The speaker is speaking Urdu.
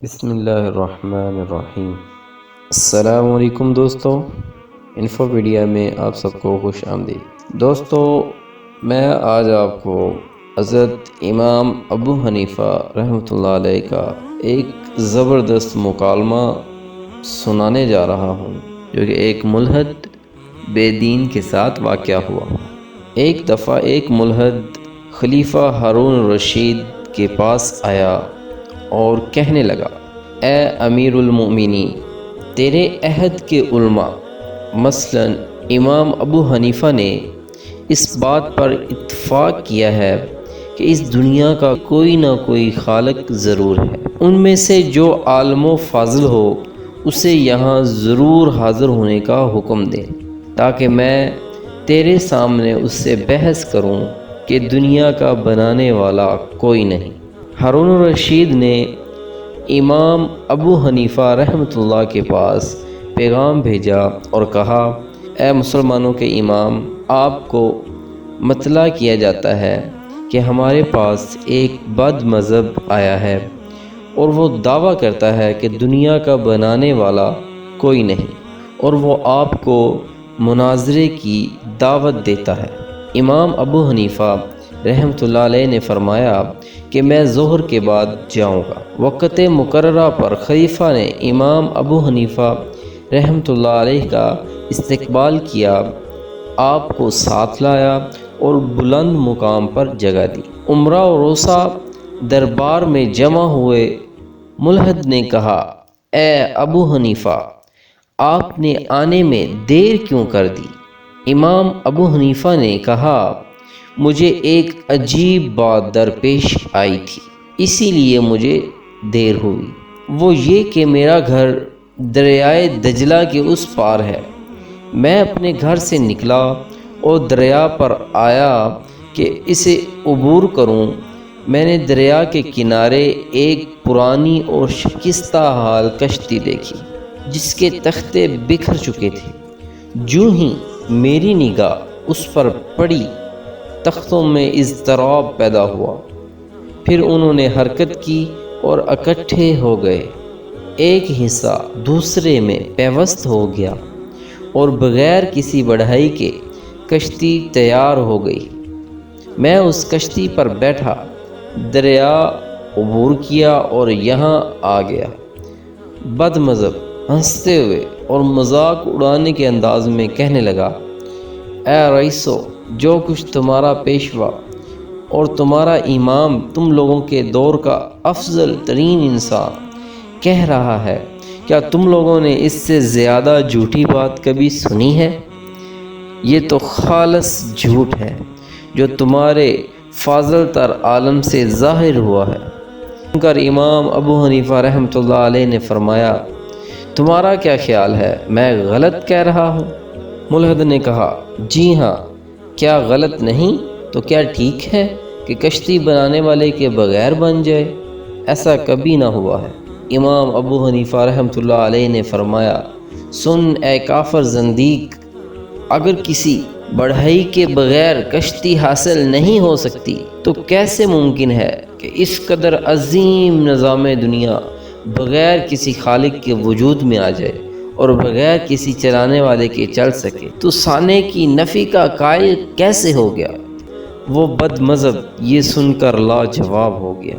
بسم اللہ الرحمن الرحیم۔ السلام علیکم دوستو، انفوپیڈیا میں آپ سب کو خوش آمدید۔ دوستو، میں آج آپ کو حضرت امام ابو حنیفہ رحمۃ اللہ علیہ کا ایک زبردست مکالمہ سنانے جا رہا ہوں، جو کہ ایک ملحد بے دین کے ساتھ واقعہ ہوا۔ ایک دفعہ ایک ملحد خلیفہ ہارون الرشید کے پاس آیا اور کہنے لگا، اے امیر المؤمنین، تیرے عہد کے علماء مثلا امام ابو حنیفہ نے اس بات پر اتفاق کیا ہے کہ اس دنیا کا کوئی نہ کوئی خالق ضرور ہے۔ ان میں سے جو عالم و فاضل ہو اسے یہاں ضرور حاضر ہونے کا حکم دے، تاکہ میں تیرے سامنے اس سے بحث کروں کہ دنیا کا بنانے والا کوئی نہیں۔ ہارون الرشید نے امام ابو حنیفہ رحمۃ اللہ کے پاس پیغام بھیجا اور کہا، اے مسلمانوں کے امام، آپ کو مطلع کیا جاتا ہے کہ ہمارے پاس ایک بد مذہب آیا ہے اور وہ دعویٰ کرتا ہے کہ دنیا کا بنانے والا کوئی نہیں، اور وہ آپ کو مناظرے کی دعوت دیتا ہے۔ امام ابو حنیفہ رحمۃ اللہ علیہ نے فرمایا کہ میں ظہر کے بعد جاؤں گا۔ وقت مقررہ پر خلیفہ نے امام ابو حنیفہ رحمۃ اللہ علیہ کا استقبال کیا، آپ کو ساتھ لایا اور بلند مقام پر جگہ دی۔ امراء و روسا دربار میں جمع ہوئے۔ ملحد نے کہا، اے ابو حنیفہ، آپ نے آنے میں دیر کیوں کر دی؟ امام ابو حنیفہ نے کہا، مجھے ایک عجیب بات درپیش آئی تھی، اسی لیے مجھے دیر ہوئی۔ وہ یہ کہ میرا گھر دریائے دجلہ کے اس پار ہے۔ میں اپنے گھر سے نکلا اور دریا پر آیا کہ اسے عبور کروں۔ میں نے دریا کے کنارے ایک پرانی اور شکستہ حال کشتی دیکھی، جس کے تختے بکھر چکے تھے۔ جوں ہی میری نگاہ اس پر پڑی، تختوں میں اضطراب پیدا ہوا، پھر انہوں نے حرکت کی اور اکٹھے ہو گئے۔ ایک حصہ دوسرے میں پیوست ہو گیا اور بغیر کسی بڑھائی کے کشتی تیار ہو گئی۔ میں اس کشتی پر بیٹھا، دریا عبور کیا اور یہاں آ گیا۔ بد مذہب ہنستے ہوئے اور مذاق اڑانے کے انداز میں کہنے لگا، اے رئیسو، جو کچھ تمہارا پیشوا اور تمہارا امام تم لوگوں کے دور کا افضل ترین انسان کہہ رہا ہے، کیا تم لوگوں نے اس سے زیادہ جھوٹی بات کبھی سنی ہے؟ یہ تو خالص جھوٹ ہے جو تمہارے فاضل تر عالم سے ظاہر ہوا ہے۔ سن کر امام ابو حنیفہ رحمۃ اللہ علیہ نے فرمایا، تمہارا کیا خیال ہے، میں غلط کہہ رہا ہوں؟ ملحد نے کہا، جی ہاں، کیا غلط نہیں تو کیا ٹھیک ہے کہ کشتی بنانے والے کے بغیر بن جائے؟ ایسا کبھی نہ ہوا ہے۔ امام ابو حنیفہ رحمۃ اللہ علیہ نے فرمایا، سن اے کافر زندیق، اگر کسی بڑھائی کے بغیر کشتی حاصل نہیں ہو سکتی تو کیسے ممکن ہے کہ اس قدر عظیم نظام دنیا بغیر کسی خالق کے وجود میں آ جائے اور بغیر کسی چلانے والے کے چل سکے؟ تو سانے کی نفی کا قائل کیسے ہو گیا؟ وہ بد مذہب یہ سن کر لاجواب ہو گیا۔